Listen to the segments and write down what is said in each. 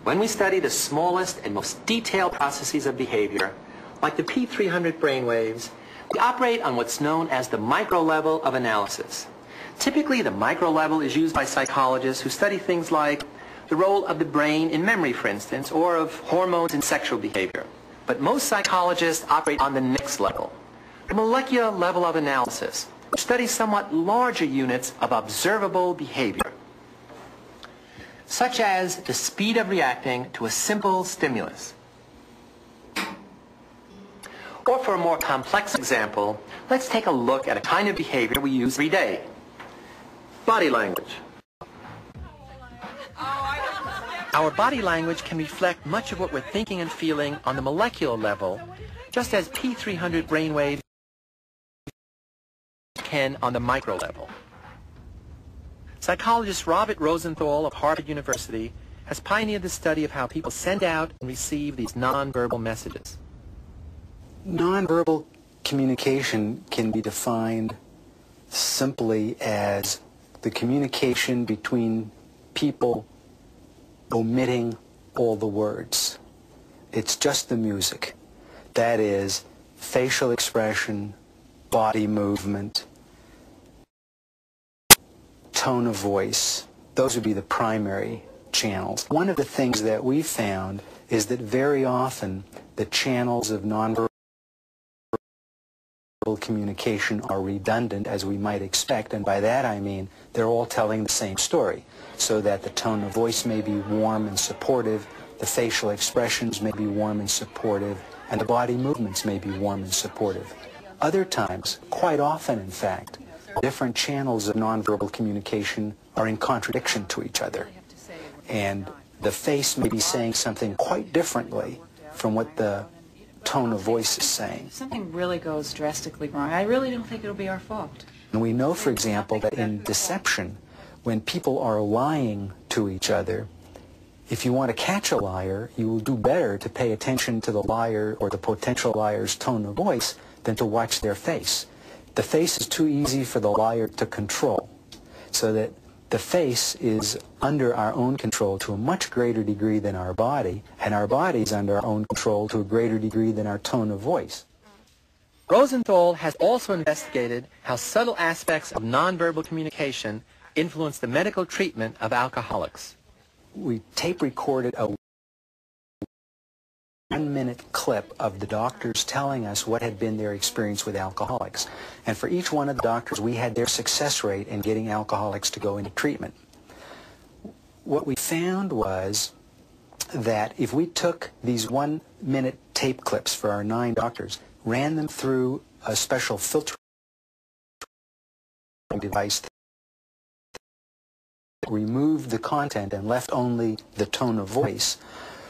When we study the smallest and most detailed processes of behavior, like the P300 brainwaves, we operate on what's known as the micro level of analysis. Typically, the micro level is used by psychologists who study things like the role of the brain in memory, for instance, or of hormones in sexual behavior. But most psychologists operate on the next level, the molecular level of analysis, which studies somewhat larger units of observable behavior, such as the speed of reacting to a simple stimulus. Or for a more complex example, let's take a look at a kind of behavior we use every day: body language. Our body language can reflect much of what we're thinking and feeling on the molecular level, just as P300 brainwaves can on the micro level. Psychologist Robert Rosenthal of Harvard University has pioneered the study of how people send out and receive these nonverbal messages. Nonverbal communication can be defined simply as the communication between people omitting all the words. It's just the music. That is, facial expression, body movement, tone of voice. Those would be the primary channels. One of the things that we found is that very often the channels of nonverbal communication are redundant, as we might expect, and by that I mean they're all telling the same story, so that the tone of voice may be warm and supportive, the facial expressions may be warm and supportive, and the body movements may be warm and supportive. Other times, quite often in fact, different channels of nonverbal communication are in contradiction to each other, and the face may be saying something quite differently from what the tone of voice is saying. If something really goes drastically wrong, I really don't think it'll be our fault. And we know, for example, that in deception, when people are lying to each other, if you want to catch a liar, you will do better to pay attention to the liar or the potential liar's tone of voice than to watch their face. The face is too easy for the liar to control, so that the face is under our own control to a much greater degree than our body, and our body is under our own control to a greater degree than our tone of voice. Rosenthal has also investigated how subtle aspects of nonverbal communication influence the medical treatment of alcoholics. We tape recorded a 1-minute clip of the doctors telling us what had been their experience with alcoholics. And for each one of the doctors, we had their success rate in getting alcoholics to go into treatment. What we found was that if we took these 1-minute tape clips for our 9 doctors, ran them through a special filtering device that removed the content and left only the tone of voice,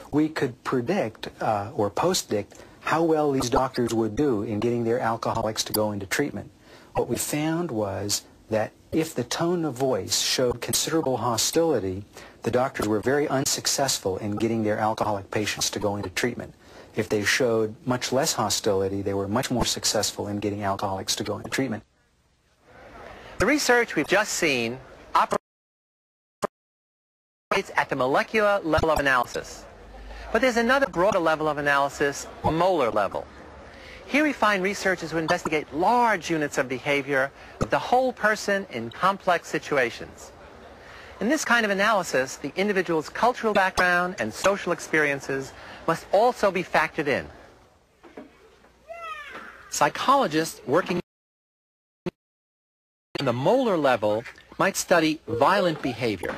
we could predict or post-dict how well these doctors would do in getting their alcoholics to go into treatment. What we found was that if the tone of voice showed considerable hostility, the doctors were very unsuccessful in getting their alcoholic patients to go into treatment. If they showed much less hostility, they were much more successful in getting alcoholics to go into treatment. The research we've just seen operates at the molecular level of analysis. But there's another broader level of analysis, a molar level. Here we find researchers who investigate large units of behavior of the whole person in complex situations. In this kind of analysis, the individual's cultural background and social experiences must also be factored in. Psychologists working on the molar level might study violent behavior,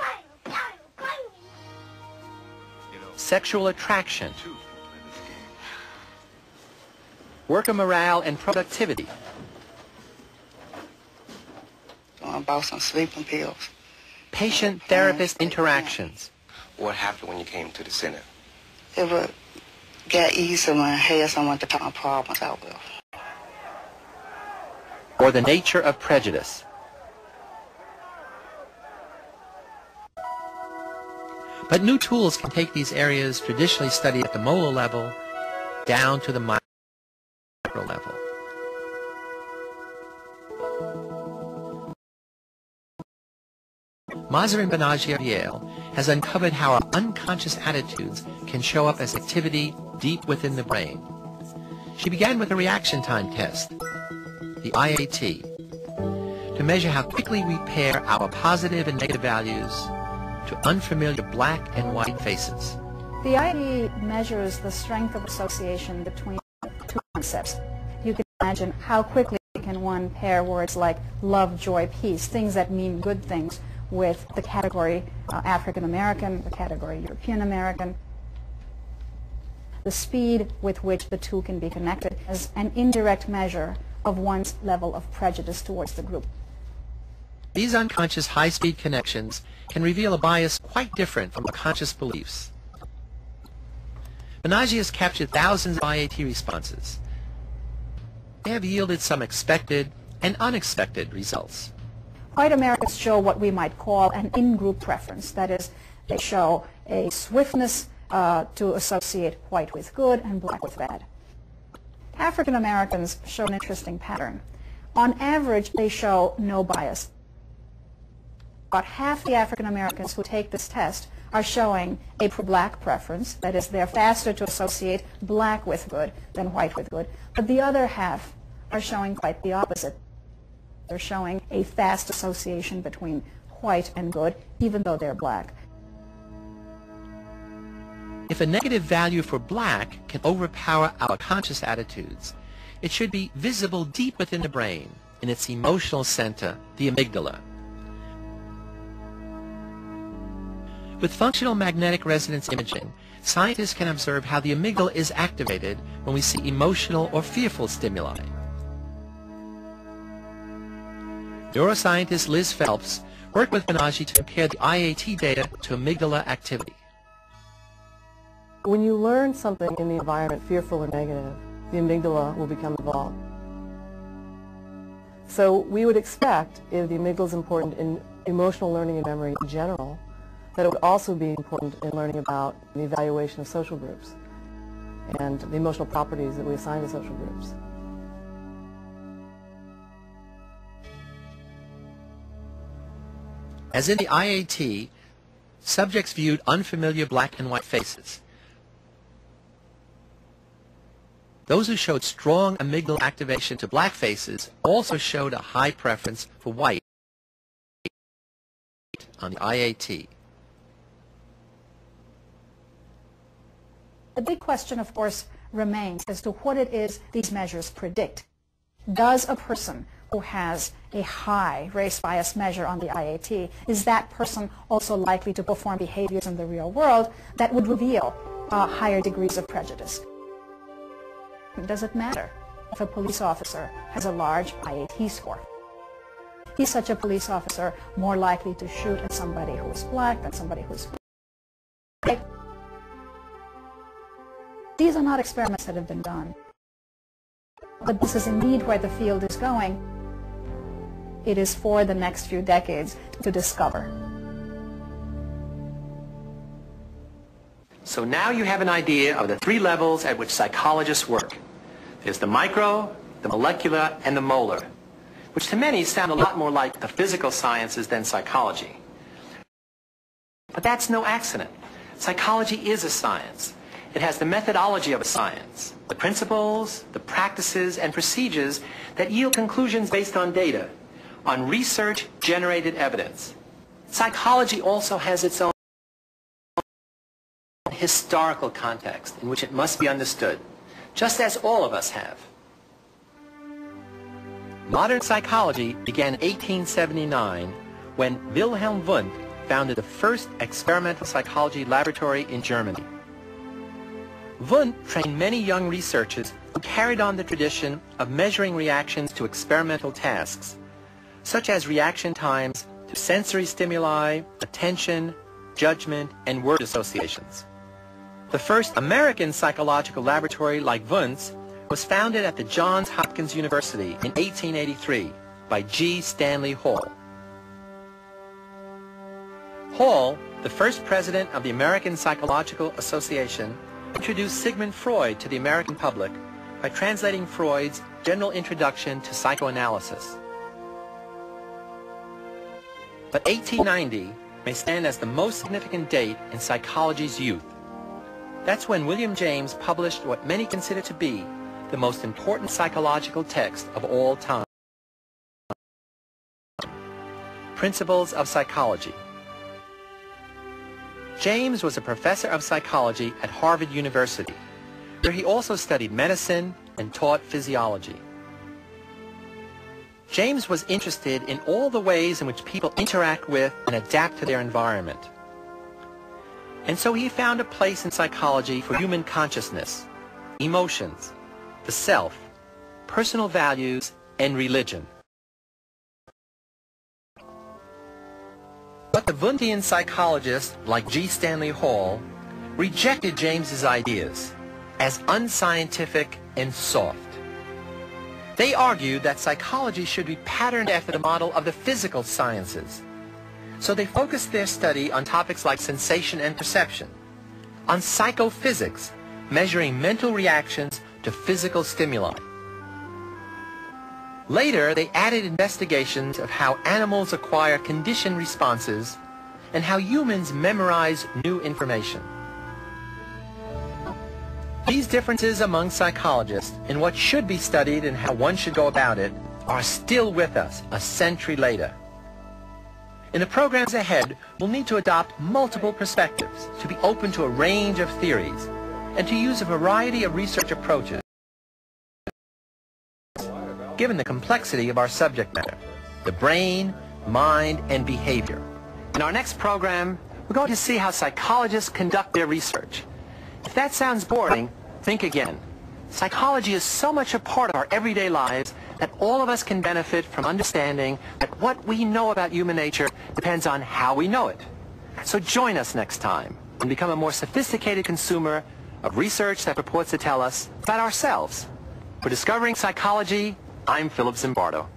sexual attraction, worker morale and productivity, I bought some sleeping pills. patient-therapist interactions. What happened when you came to the center? It would get easier when I had someone to talk my problems out with. Or the nature of prejudice. But new tools can take these areas traditionally studied at the molar level down to the micro level. Mazarin Banaji of Yale has uncovered how our unconscious attitudes can show up as activity deep within the brain. She began with a reaction time test, the IAT, to measure how quickly we pair our positive and negative values to unfamiliar black and white faces. The IAT measures the strength of association between two concepts. You can imagine how quickly can one pair words like love, joy, peace, things that mean good things, with the category African American, the category European American. The speed with which the two can be connected is an indirect measure of one's level of prejudice towards the group. These unconscious high-speed connections can reveal a bias quite different from our conscious beliefs. Banaji has captured thousands of IAT responses. They have yielded some expected and unexpected results. White Americans show what we might call an in-group preference. That is, they show a swiftness to associate white with good and black with bad. African Americans show an interesting pattern. On average, they show no bias. About half the African Americans who take this test are showing a pro-black preference. That is, they're faster to associate black with good than white with good. But the other half are showing quite the opposite. They're showing a fast association between white and good, even though they're black. If a negative value for black can overpower our conscious attitudes, it should be visible deep within the brain, in its emotional center, the amygdala. With functional magnetic resonance imaging, scientists can observe how the amygdala is activated when we see emotional or fearful stimuli. Neuroscientist Liz Phelps worked with Banaji to compare the IAT data to amygdala activity. When you learn something in the environment, fearful or negative, the amygdala will become involved. So we would expect, if the amygdala is important in emotional learning and memory in general, that it would also be important in learning about the evaluation of social groups and the emotional properties that we assign to social groups. As in the IAT, subjects viewed unfamiliar black and white faces. Those who showed strong amygdala activation to black faces also showed a high preference for white on the IAT. The big question, of course, remains as to what it is these measures predict. Does a person who has a high race bias measure on the IAT, is that person also likely to perform behaviors in the real world that would reveal higher degrees of prejudice? Does it matter if a police officer has a large IAT score? Is such a police officer more likely to shoot at somebody who is black than somebody who is white? These are not experiments that have been done. But this is indeed where the field is going. It is for the next few decades to discover. So now you have an idea of the three levels at which psychologists work. There's the micro, the molecular, and the molar, which to many sound a lot more like the physical sciences than psychology. But that's no accident. Psychology is a science. It has the methodology of a science, the principles, the practices, and procedures that yield conclusions based on data, on research-generated evidence. Psychology also has its own historical context in which it must be understood, just as all of us have. Modern psychology began in 1879 when Wilhelm Wundt founded the first experimental psychology laboratory in Germany. Wundt trained many young researchers who carried on the tradition of measuring reactions to experimental tasks, such as reaction times to sensory stimuli, attention, judgment, and word associations. The first American psychological laboratory like Wundt's was founded at the Johns Hopkins University in 1883 by G. Stanley Hall. Hall, the first president of the American Psychological Association, introduced Sigmund Freud to the American public by translating Freud's General Introduction to Psychoanalysis. but 1890 may stand as the most significant date in psychology's youth. That's when William James published what many consider to be the most important psychological text of all time, Principles of Psychology. James was a professor of psychology at Harvard University, where he also studied medicine and taught physiology. James was interested in all the ways in which people interact with and adapt to their environment. And so he found a place in psychology for human consciousness, emotions, the self, personal values, and religion. But the Wundtian psychologists like G. Stanley Hall rejected James's ideas as unscientific and soft. They argued that psychology should be patterned after the model of the physical sciences. So they focused their study on topics like sensation and perception, on psychophysics, measuring mental reactions to physical stimuli. Later, they added investigations of how animals acquire conditioned responses and how humans memorize new information. These differences among psychologists in what should be studied and how one should go about it are still with us a century later. In the programs ahead, we'll need to adopt multiple perspectives, to be open to a range of theories, and to use a variety of research approaches, given the complexity of our subject matter, the brain, mind, and behavior. In our next program, we're going to see how psychologists conduct their research. If that sounds boring, think again. Psychology is so much a part of our everyday lives that all of us can benefit from understanding that what we know about human nature depends on how we know it. So join us next time and become a more sophisticated consumer of research that purports to tell us about ourselves. For Discovering Psychology, I'm Philip Zimbardo.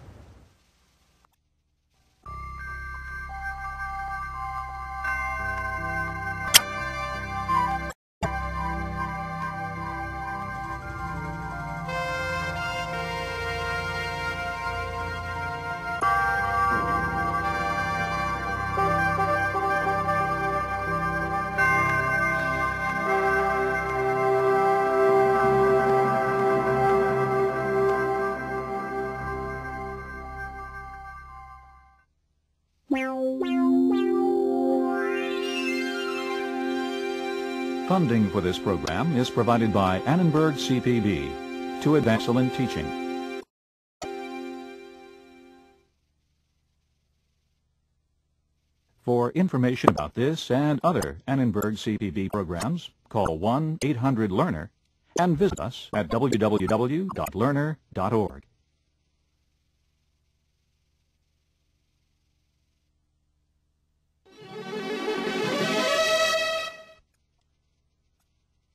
Funding for this program is provided by Annenberg CPB to advance excellent teaching. For information about this and other Annenberg CPB programs, call 1-800-LEARNER and visit us at www.learner.org.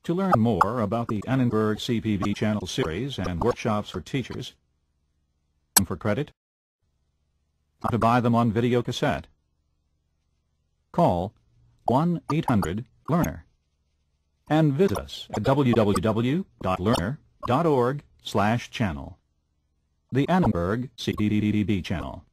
To learn more about the Annenberg CPB channel series and workshops for teachers, for credit, how to buy them on video cassette, call 1-800-LEARNER and visit us at www.learner.org/channel. The Annenberg CPB channel.